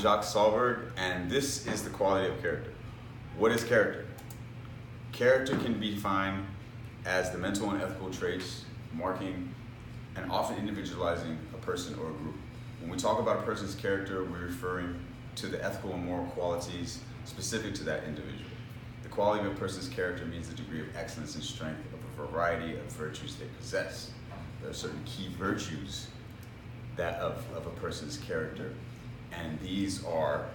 Jacques Sahlberg, and this is the quality of character. What is character? Character can be defined as the mental and ethical traits marking and often individualizing a person or a group. When we talk about a person's character, we're referring to the ethical and moral qualities specific to that individual. The quality of a person's character means the degree of excellence and strength of a variety of virtues they possess. There are certain key virtues that of a person's character, and these are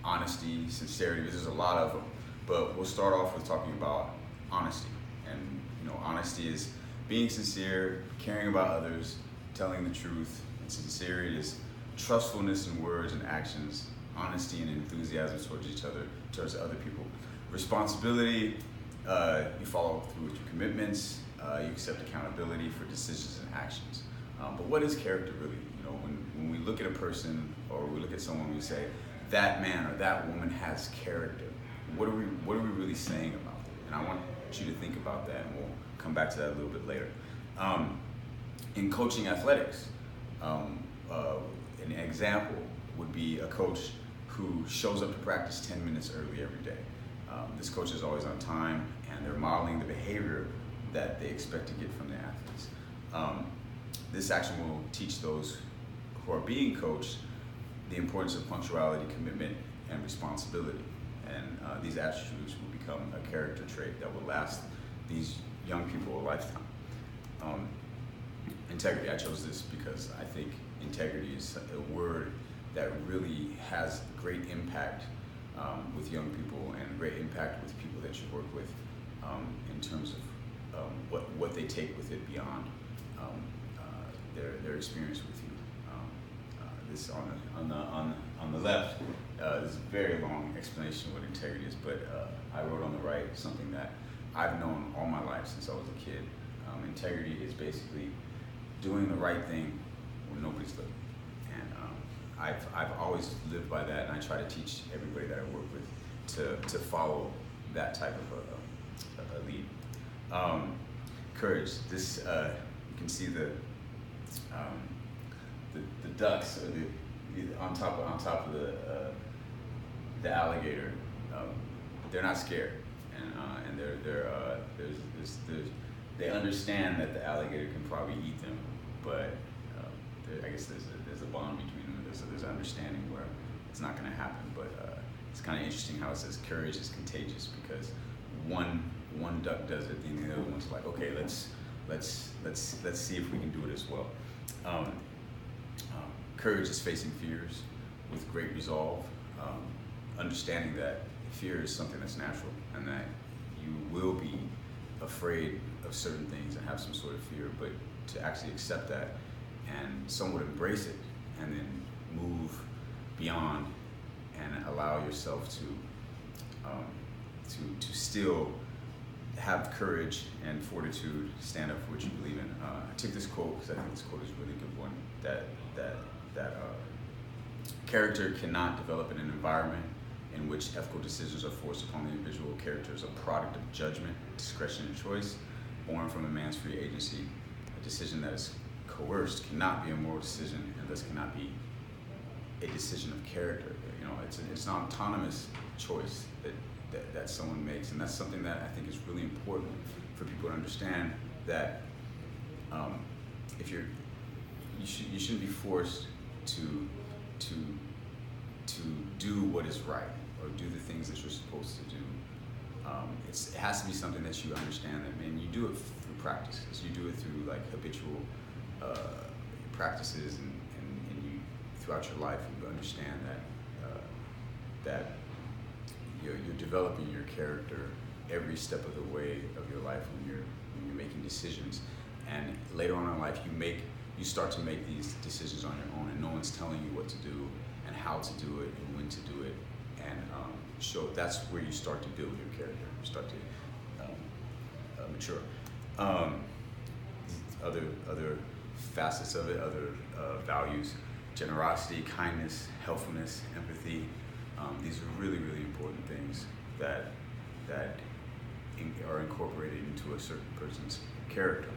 honesty, sincerity. There's a lot of them, but we'll start off with talking about honesty. And honesty is being sincere, caring about others, telling the truth. And sincerity is trustfulness in words and actions, honesty and enthusiasm towards each other, towards other people. Responsibility, you follow through with your commitments, you accept accountability for decisions and actions. But what is character really? When we look at a person or we look at someone, we say, that man or that woman has character. What are we really saying about it? And I want you to think about that, and we'll come back to that a little bit later. In coaching athletics, an example would be a coach who shows up to practice 10 minutes early every day. This coach is always on time, and they're modeling the behavior that they expect to get from the athletes. This action will teach those who are being coached the importance of punctuality, commitment, and responsibility. And these attributes will become a character trait that will last these young people a lifetime. Integrity, I chose this because I think integrity is a word that really has great impact with young people and great impact with people that you work with in terms of what they take with it beyond their experience with you. This on the left is a very long explanation of what integrity is, but I wrote on the right something that I've known all my life since I was a kid. Integrity is basically doing the right thing when nobody's looking, and I've always lived by that, and I try to teach everybody that I work with to follow that type of a lead. Courage. This you can see the ducks on top of the alligator. They're not scared, and they understand that the alligator can probably eat them, but I guess there's a bond between them. There's an understanding where it's not going to happen. But it's kind of interesting how it says courage is contagious, because one duck does it, and the other one's like, okay, let's see if we can do it as well. Courage is facing fears with great resolve, understanding that fear is something that's natural, and that you will be afraid of certain things and have some sort of fear, but to actually accept that and somewhat embrace it, and then move beyond and allow yourself to still have courage and fortitude, stand up for what you believe in. I took this quote because I think this quote is a really good one, that character cannot develop in an environment in which ethical decisions are forced upon the individual. Character is a product of judgment, discretion, and choice, born from a man's free agency. A decision that is coerced cannot be a moral decision, and thus cannot be a decision of character. It's an autonomous choice that someone makes, and that's something that I think is really important for people to understand, that if you shouldn't be forced to do what is right or do the things that you're supposed to do. It has to be something that you understand, that, man, you do it through practices. You do it through like habitual practices, and you throughout your life you understand that you're developing your character every step of the way of your life when you're making decisions. And later on in life, you start to make these decisions on your own, and no one's telling you what to do and how to do it and when to do it. And that's where you start to build your character. You start to mature. Other facets of it, other values: generosity, kindness, helpfulness, empathy. These are really, really important things that are incorporated into a certain person's character.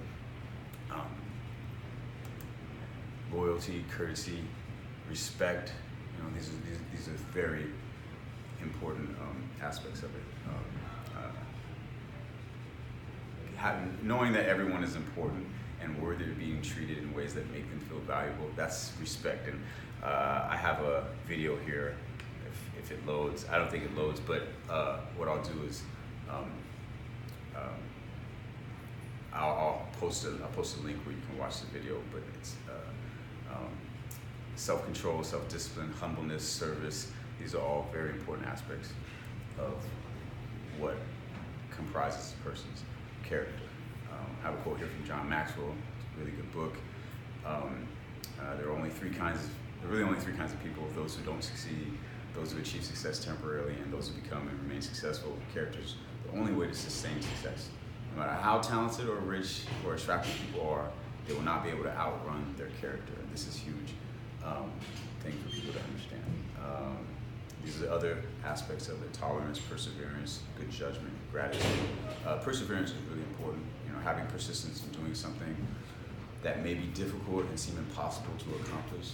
Loyalty, courtesy, respect. These are very important aspects of it. Knowing that everyone is important and worthy of being treated in ways that make them feel valuable, that's respect. And I have a video here, if it loads. I don't think it loads, but what I'll do is I'll post a link where you can watch the video, but it's self-control, self-discipline, humbleness, service. These are all very important aspects of what comprises a person's character. I have a quote here from John Maxwell. It's a really good book. There are really only three kinds of people: those who don't succeed, those who achieve success temporarily, and those who become and remain successful characters. The only way to sustain success, no matter how talented or rich or attractive people are, they will not be able to outrun their character. And this is huge thing for people to understand. These are the other aspects of it: tolerance, perseverance, good judgment, gratitude. Perseverance is really important. Having persistence in doing something that may be difficult and seem impossible to accomplish.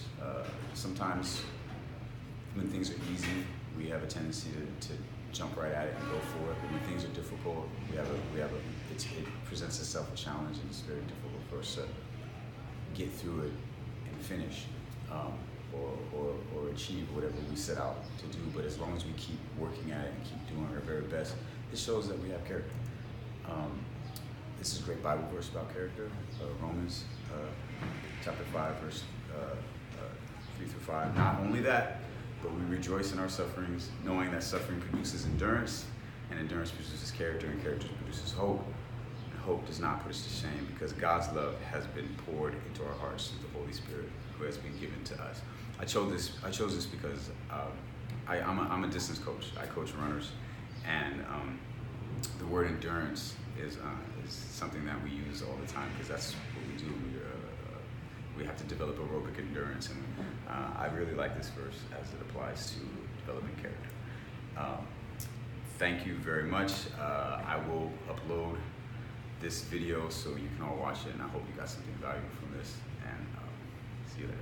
Sometimes when things are easy, we have a tendency to jump right at it and go for it. But when things are difficult, it presents itself a challenge, and it's very difficult for us to get through it and finish. Or achieve whatever we set out to do. But as long as we keep working at it and keep doing our very best, it shows that we have character. This is a great Bible verse about character, Romans chapter 5, verse 3 through 5. Not only that, but we rejoice in our sufferings, knowing that suffering produces endurance, and endurance produces character, and character produces hope. And hope does not put us to shame, because God's love has been poured into our hearts through the Holy Spirit, who has been given to us. I chose this because I'm a distance coach. I coach runners, and the word endurance is something that we use all the time, because that's what we do. We have to develop aerobic endurance, and I really like this verse as it applies to developing character. Thank you very much. I will upload this video so you can all watch it, and I hope you got something valuable from this, and see you later.